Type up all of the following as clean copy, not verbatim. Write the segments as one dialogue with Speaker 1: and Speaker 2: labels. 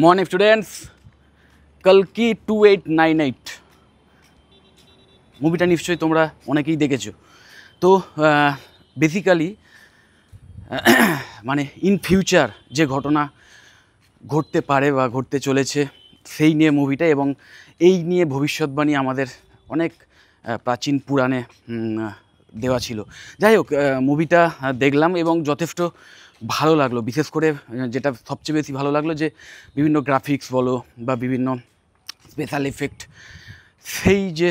Speaker 1: Morning students, কালকি 2898 মুভিটা নিশ্চয়ই তোমরা অনেকেই দেখেছো। তো বেসিক্যালি মানে ইন ফিউচার যে ঘটনা ঘটতে পারে বা ঘটতে চলেছে সেই নিয়ে মুভিটা, এবং এই নিয়ে ভবিষ্যৎবাণী আমাদের অনেক প্রাচীন পুরাণে দেওয়া ছিল। যাই হোক, মুভিটা দেখলাম এবং যথেষ্ট ভালো লাগলো। বিশেষ করে যেটা সবচেয়ে বেশি ভালো লাগলো যে বিভিন্ন গ্রাফিক্স বলো বা বিভিন্ন স্পেশাল এফেক্ট, সেই যে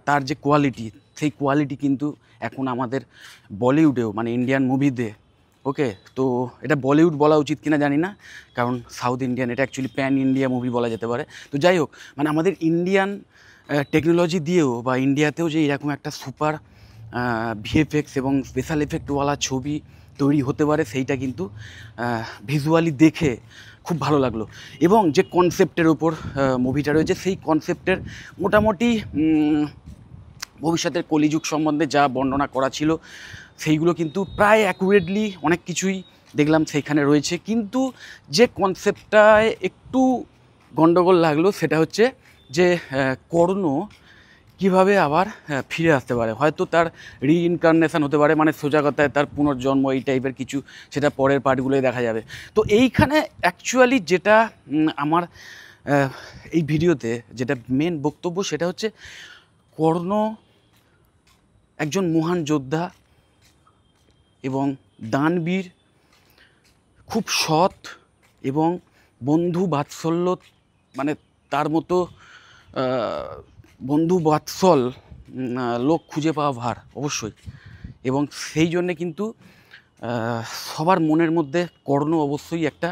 Speaker 1: তার যে কোয়ালিটি, সেই কোয়ালিটি কিন্তু এখন আমাদের বলিউডেও মানে ইন্ডিয়ান মুভিতে, ওকে, তো এটা বলিউড বলা উচিত কিনা জানি না, কারণ সাউথ ইন্ডিয়ান, এটা অ্যাকচুয়ালি প্যান ইন্ডিয়া মুভি বলা যেতে পারে। তো যাই হোক, মানে আমাদের ইন্ডিয়ান টেকনোলজি দিয়েও বা ইন্ডিয়াতেও যে এরকম একটা সুপার ভিএফএক্স এবং স্পেশাল এফেক্টওয়ালা ছবি তৈরি হতে পারে, সেইটা কিন্তু ভিজুয়ালি দেখে খুব ভালো লাগলো। এবং যে কনসেপ্টের ওপর মুভিটা রয়েছে, সেই কনসেপ্টের মোটামুটি ভবিষ্যতের কলিযুগ সম্বন্ধে যা বর্ণনা করা ছিল সেইগুলো কিন্তু প্রায় অ্যাকুরেটলি অনেক কিছুই দেখলাম সেইখানে রয়েছে। কিন্তু যে কনসেপ্টটায় একটু গণ্ডগোল লাগলো সেটা হচ্ছে যে কর্ণ কীভাবে আবার ফিরে আসতে পারে, হয়তো তার রিইনকার্নেশন হতে পারে, মানে সোজা কথায় তার পুনর্জন্ম, এই টাইপের কিছু, সেটা পরের পার্টগুলোই দেখা যাবে। তো এইখানে অ্যাকচুয়ালি যেটা আমার এই ভিডিওতে যেটা মেন বক্তব্য সেটা হচ্ছে কর্ণ একজন মহান যোদ্ধা এবং দানবীর, খুব সৎ এবং বন্ধু বাৎসল্য, মানে তার মতো বন্ধু বাৎসল লোক খুঁজে পাওয়া ভার অবশ্যই। এবং সেই জন্যে কিন্তু সবার মনের মধ্যে কর্ণ অবশ্যই একটা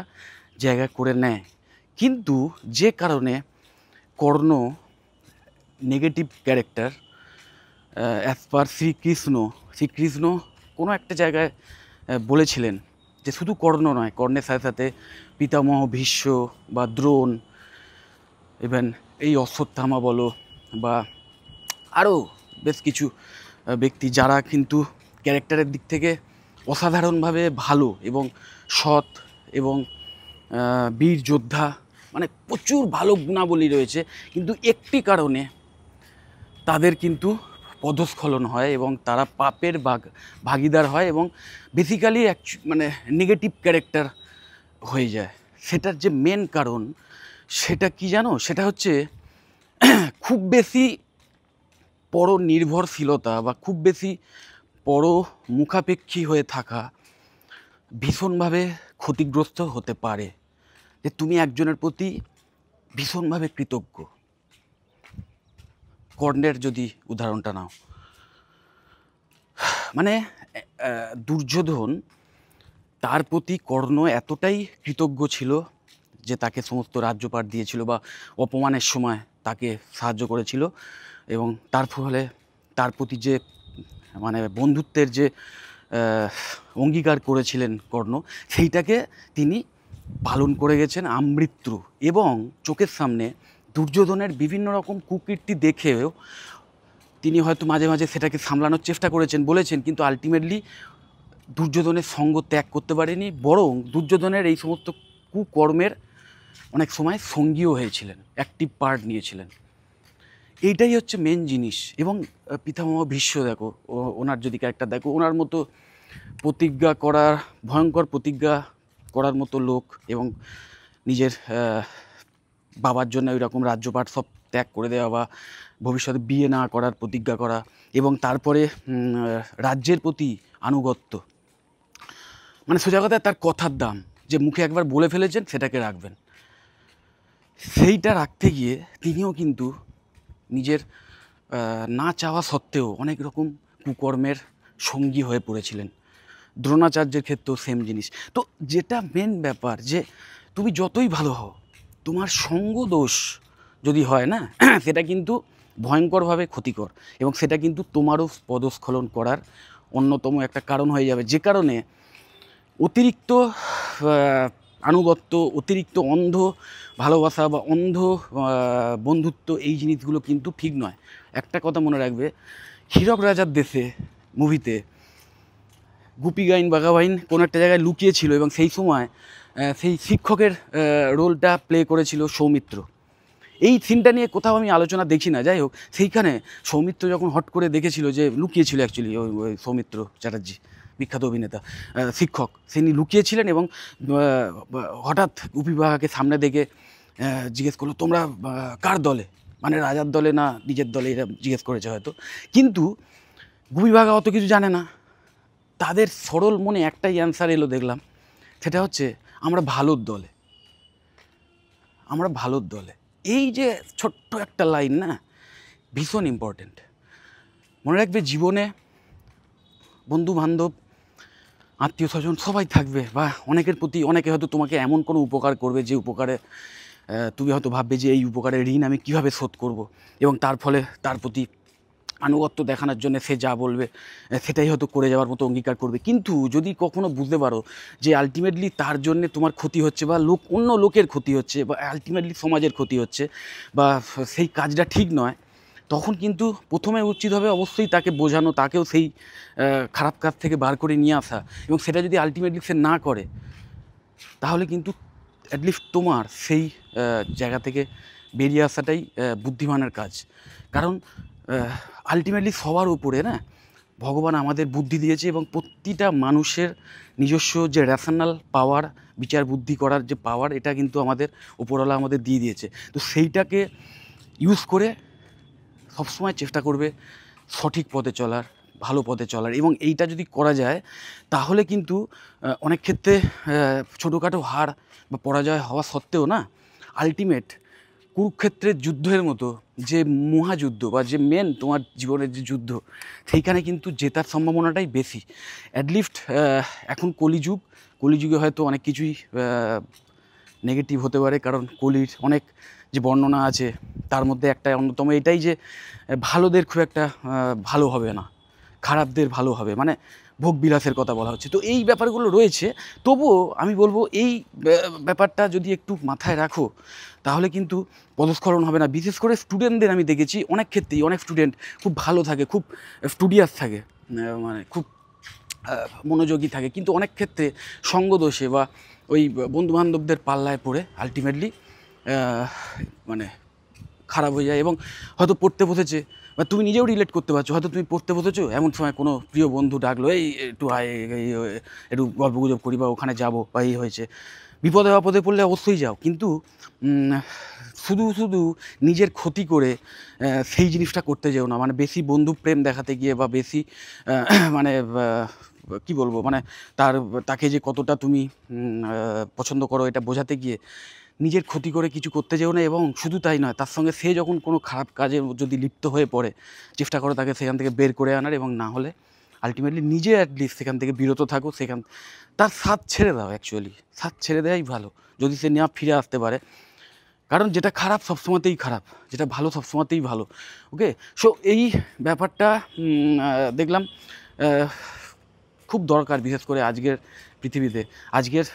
Speaker 1: জায়গা করে নেয়। কিন্তু যে কারণে Karna negative character, as per Srikrishna কোনো একটা জায়গায় বলেছিলেন যে শুধু কর্ণ নয়, কর্ণের সাথে সাথে পিতামহ ভীষ্ম বা দ্রোণ, ইভেন এই অশ্বত্থামা বলো বা আরও বেশ কিছু ব্যক্তি যারা কিন্তু ক্যারেক্টারের দিক থেকে অসাধারণভাবে ভালো এবং সৎ এবং বীর যোদ্ধা, মানে প্রচুর ভালো গুণাবলী রয়েছে, কিন্তু একটি কারণে তাদের কিন্তু পদস্খলন হয় এবং তারা পাপের ভাগীদার হয় এবং বেসিক্যালি মানে নেগেটিভ ক্যারেক্টার হয়ে যায়। সেটার যে মেন কারণ সেটা কি জানো? সেটা হচ্ছে খুব বেশি পরনির্ভরশীলতা বা খুব বেশি মুখাপেক্ষী হয়ে থাকা ভীষণভাবে ক্ষতিগ্রস্ত হতে পারে। যে তুমি একজনের প্রতি ভীষণভাবে কৃতজ্ঞ, কর্ণের যদি উদাহরণটা নাও, মানে দুর্যোধন, তার প্রতি কর্ণ এতটাই কৃতজ্ঞ ছিল যে তাকে সমস্ত রাজ্যপাট দিয়েছিল বা অপমানের সময় তাকে সাহায্য করেছিল, এবং তার ফলে তার প্রতি যে মানে বন্ধুত্বের যে অঙ্গীকার করেছিলেন কর্ণ, সেইটাকে তিনি পালন করে গেছেন আমৃত্যু। এবং চোখের সামনে দুর্যোধনের বিভিন্ন রকম কুকীর্তি দেখেও তিনি হয়তো মাঝে মাঝে সেটাকে সামলানোর চেষ্টা করেছেন, বলেছেন, কিন্তু আলটিমেটলি দুর্যোধনের সঙ্গ ত্যাগ করতে পারেনি, বরং দুর্যোধনের এই সমস্ত কুকর্মের অনেক সময় সঙ্গীও হয়েছিলেন, অ্যাক্টিভ পার্ট নিয়েছিলেন। এইটাই হচ্ছে মেন জিনিস। এবং পিতামহ ভীষ্ম দেখো, ওনার যদি ক্যারেক্টার দেখো, ওনার মতো প্রতিজ্ঞা করার, ভয়ঙ্কর প্রতিজ্ঞা করার মতো লোক, এবং নিজের বাবার জন্য ওই রকম রাজ্যপাট সব ত্যাগ করে দেওয়া বা ভবিষ্যতে বিয়ে না করার প্রতিজ্ঞা করা, এবং তারপরে রাজ্যের প্রতি আনুগত্য, মানে সোজা কথায় তার কথার দাম, যে মুখে একবার বলে ফেলেছেন সেটাকে রাখবেন, সেইটা রাখতে গিয়ে তিনিও কিন্তু নিজের না চাওয়া সত্ত্বেও অনেক রকম কুকর্মের সঙ্গী হয়ে পড়েছিলেন। দ্রোণাচার্যের ক্ষেত্রেও সেম জিনিস। তো যেটা মেন ব্যাপার, যে তুমি যতই ভালো হও, তোমার সঙ্গ দোষ যদি হয় না, সেটা কিন্তু ভয়ঙ্করভাবে ক্ষতিকর, এবং সেটা কিন্তু তোমারও পদস্খলন করার অন্যতম একটা কারণ হয়ে যাবে। যে কারণে অতিরিক্ত আনুগত্য, অতিরিক্ত অন্ধ ভালোবাসা বা অন্ধ বন্ধুত্ব, এই জিনিসগুলো কিন্তু ঠিক নয়। একটা কথা মনে রাখবে, হীরক রাজার দেশে মুভিতে গুপি গাইন বাঘা বাইন কোনো একটা জায়গায় লুকিয়েছিল, এবং সেই সময় সেই শিক্ষকের রোলটা প্লে করেছিল সৌমিত্র। এই সিনটা নিয়ে কোথাও আমি আলোচনা দেখি না। যাই হোক, সেইখানে সৌমিত্র যখন হট করে দেখেছিল যে লুকিয়েছিল, অ্যাকচুয়ালি ওই সৌমিত্র চ্যাটার্জি, বিখ্যাত অভিনেতা, শিক্ষক, তিনি লুকিয়েছিলেন এবং হঠাৎ গুপি বাঘাকে সামনে দেখে জিজ্ঞেস করলো, তোমরা কার দলে, মানে রাজার দলে না নিজের দলে, এরা জিজ্ঞেস করেছে হয়তো। কিন্তু গুপি বাঘা অত কিছু জানে না, তাদের সরল মনে একটাই অ্যান্সার এলো দেখলাম, সেটা হচ্ছে আমরা ভালোর দলে, আমরা ভালোর দলে। এই যে ছোট্ট একটা লাইন না, ভীষণ ইম্পর্টেন্ট। মনে রাখবে, জীবনে বন্ধু বান্ধব আত্মীয় স্বজন সবাই থাকবে, বা অনেকের প্রতি অনেকে হয়তো তোমাকে এমন কোনো উপকার করবে যে উপকারে তুমি হয়তো ভাববে যে এই উপকারের ঋণ আমি কীভাবে শোধ করব, এবং তার ফলে তার প্রতি আনুগত্য দেখানোর জন্য সে যা বলবে সেটাই হয়তো করে যাওয়ার মতো অঙ্গীকার করবে। কিন্তু যদি কখনো বুঝতে পারো যে আলটিমেটলি তার জন্যে তোমার ক্ষতি হচ্ছে, বা অন্য লোকের ক্ষতি হচ্ছে, বা আলটিমেটলি সমাজের ক্ষতি হচ্ছে, বা সেই কাজটা ঠিক নয়, তখন কিন্তু প্রথমে উচিত হবে অবশ্যই তাকে বোঝানো, তাকেও সেই খারাপ কাজ থেকে বার করে নিয়ে আসা। এবং সেটা যদি আলটিমেটলি সে না করে, তাহলে কিন্তু অ্যাটলিস্ট তোমার সেই জায়গা থেকে বেরিয়ে আসাটাই বুদ্ধিমানের কাজ। কারণ আলটিমেটলি সবার উপরে না ভগবান আমাদের বুদ্ধি দিয়েছে, এবং প্রতিটা মানুষের নিজস্ব যে র্যাশনাল পাওয়ার, বিচার বুদ্ধি করার যে পাওয়ার, এটা কিন্তু আমাদের উপরওয়ালা আমাদের দিয়ে দিয়েছে। তো সেইটাকে ইউজ করে সবসময় চেষ্টা করবে সঠিক পথে চলার, ভালো পথে চলার। এবং এইটা যদি করা যায়, তাহলে কিন্তু অনেক ক্ষেত্রে ছোটোখাটো হার বা পরাজয় হওয়া সত্ত্বেও না, আলটিমেট কুরুক্ষেত্রের যুদ্ধের মতো যে মহাযুদ্ধ, বা যে মেন তোমার জীবনের যে যুদ্ধ, সেইখানে কিন্তু জেতার সম্ভাবনাটাই বেশি। অ্যাটলিস্ট এখন কলিযুগে হয়তো অনেক কিছুই নেগেটিভ হতে পারে, কারণ কলির অনেক যে বর্ণনা আছে, তার মধ্যে একটা অন্যতম এটাই যে ভালোদের খুব একটা ভালো হবে না, খারাপদের ভালো হবে, মানে ভোগবিলাসের কথা বলা হচ্ছে। তো এই ব্যাপারগুলো রয়েছে। তবুও আমি বলবো, এই ব্যাপারটা যদি একটু মাথায় রাখো, তাহলে কিন্তু পদস্খলন হবে না। বিশেষ করে স্টুডেন্টদের আমি দেখেছি অনেক ক্ষেত্রেই, অনেক স্টুডেন্ট খুব ভালো থাকে, খুব স্টুডিয়াস থাকে, মানে খুব মনোযোগী থাকে, কিন্তু অনেক ক্ষেত্রে সঙ্গদোষে বা ওই বন্ধুবান্ধবদের পাল্লায় পড়ে আলটিমেটলি মানে খারাপ হয়ে যায়। এবং হয়তো পড়তে বসেছে, বা তুমি নিজেও রিলেট করতে পারছো, হয়তো তুমি পড়তে বসেছো, এমন সময় কোনো প্রিয় বন্ধু ডাকলো, এই একটু আয়, একটু গল্পগুজব করি, বা ওখানে যাবো, বা এই হয়েছে। বিপদে আপদে পড়লে অবশ্যই যাও, কিন্তু শুধু শুধু নিজের ক্ষতি করে সেই জিনিসটা করতে যেও না। মানে বেশি বন্ধু প্রেম দেখাতে গিয়ে, বা বেশি মানে কী বলবো, মানে তাকে যে কতটা তুমি পছন্দ করো এটা বোঝাতে গিয়ে নিজের ক্ষতি করে কিছু করতে যেও না। এবং শুধু তাই নয়, তার সঙ্গে সে যখন কোনো খারাপ কাজে যদি লিপ্ত হয়ে পড়ে, চেষ্টা করো তাকে সেখান থেকে বের করে আনার, এবং না হলে আলটিমেটলি নিজে অ্যাটলিস্ট সেখান থেকে বিরত থাকো, তার সাথ ছেড়ে দাও। অ্যাকচুয়ালি সাথ ছেড়ে দেওয়াই ভালো, যদি সে না ফিরে আসতে পারে। কারণ যেটা খারাপ সবসময়তেই খারাপ, যেটা ভালো সবসময়তেই ভালো। ওকে, সো এই ব্যাপারটা দেখলাম খুব দরকার, বিশেষ করে আজকের পৃথিবীতে। আজকের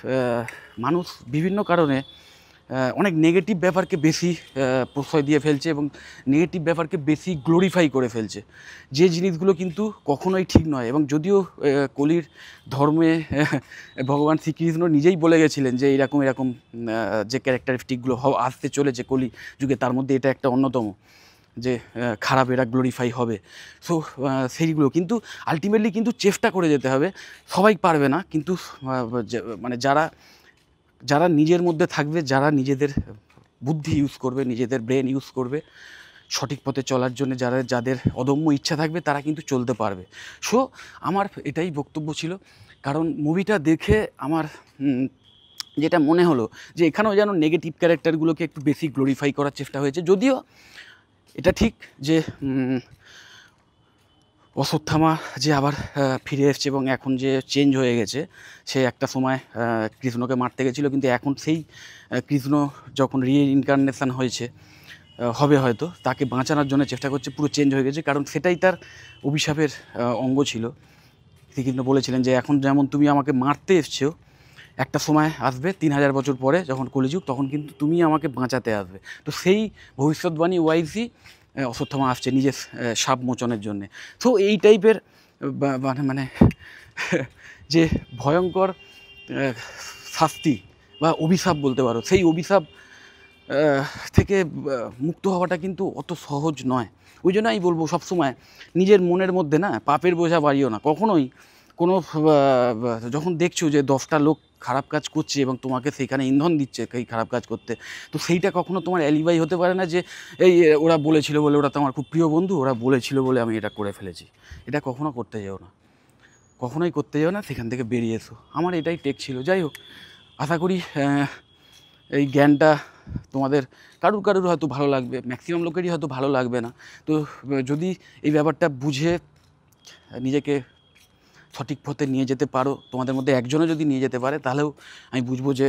Speaker 1: মানুষ বিভিন্ন কারণে অনেক নেগেটিভ ব্যাপারকে বেশি প্রশ্রয় দিয়ে ফেলছে, এবং নেগেটিভ ব্যাপারকে বেশি গ্লোরিফাই করে ফেলছে, যে জিনিসগুলো কিন্তু কখনোই ঠিক নয়। এবং যদিও কলির ধর্মে ভগবান শ্রীকৃষ্ণ নিজেই বলে গেছিলেন যে এরকম যে ক্যারেক্টারিস্টিকগুলো আসতে চলেছে কলি যুগে, তার মধ্যে এটা একটা অন্যতম, যে খারাপ এরা গ্লোরিফাই হবে। সো সেইগুলো কিন্তু আলটিমেটলি কিন্তু চেষ্টা করে যেতে হবে। সবাই পারবে না, কিন্তু মানে যারা নিজের মধ্যে থাকবে, যারা নিজেদের বুদ্ধি ইউজ করবে, নিজেদের ব্রেন ইউজ করবে সঠিক পথে চলার জন্য, যাদের অদম্য ইচ্ছা থাকবে, তারা কিন্তু চলতে পারবে। সো আমার এটাই বক্তব্য ছিল। কারণ মুভিটা দেখে আমার যেটা মনে হলো, যে এখানেও যেন নেগেটিভ ক্যারেক্টারগুলোকে একটু বেশি গ্লোরিফাই করার চেষ্টা হয়েছে। যদিও এটা ঠিক যে অশ্বত্থামা যে আবার ফিরে এসছে, এবং এখন যে চেঞ্জ হয়ে গেছে, সে একটা সময় কৃষ্ণকে মারতে গেছিলো, কিন্তু এখন সেই কৃষ্ণ যখন রিইনকার্নেশন হয়েছে, হবে হয়তো, তাকে বাঁচানোর জন্য চেষ্টা করছে, পুরো চেঞ্জ হয়ে গেছে। কারণ সেটাই তার অভিশাপের অঙ্গ ছিল। শ্রীকৃষ্ণ বলেছিলেন যে এখন যেমন তুমি আমাকে মারতে এসছো, একটা সময় আসবে 3000 বছর পরে যখন কলিযুগ, তখন কিন্তু তুমি আমাকে বাঁচাতে আসবে। তো সেই ভবিষ্যৎবাণী ওয়াইজই অশ্বত্থামা আসছে নিজের সাপ মোচনের জন্যে। তো এই টাইপের মানে যে ভয়ঙ্কর শাস্তি বা অভিশাপ বলতে পারো, সেই অভিশাপ থেকে মুক্ত হওয়াটা কিন্তু অত সহজ নয়। ওই জন্য আমি বলবো সবসময় নিজের মনের মধ্যে না পাপের বোঝা বাড়িও না কখনোই। কোনো যখন দেখছো যে 10টা লোক খারাপ কাজ করছে এবং তোমাকে সেখানে ইন্ধন দিচ্ছে এই খারাপ কাজ করতে, তো সেইটা কখনো তোমার অ্যালিবাই হতে পারে না যে এই ওরা বলেছিল বলে, ওরা তো আমার খুব প্রিয় বন্ধু, ওরা বলেছিল বলে আমি এটা করে ফেলেছি। এটা কখনো করতে যেও না, কখনোই করতে যেও না, সেখান থেকে বেরিয়ে এসো। আমার এটাই টেক ছিল। যাই হোক, আশা করি এই জ্ঞানটা তোমাদের কারুর কারুর হয়তো ভালো লাগবে, ম্যাক্সিমাম লোকেরই হয়তো ভালো লাগবে না। তো যদি এই ব্যাপারটা বুঝে নিজেকে সঠিক পথে নিয়ে যেতে পারো, তোমাদের মধ্যে একজনও যদি নিয়ে যেতে পারে, তাহলেও আমি বুঝবো যে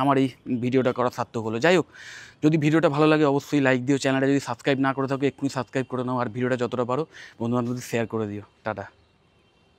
Speaker 1: আমার এই ভিডিওটা করা সার্থক হলো। যাই হোক, যদি ভিডিওটা ভালো লাগে অবশ্যই লাইক দিও, চ্যানেলটা যদি সাবস্ক্রাইব না করে থাকো এক্ষুনি সাবস্ক্রাইব করে নাও, আর ভিডিওটা যতটা পারো বন্ধুবান্ধবদের শেয়ার করে দিও। টাটা।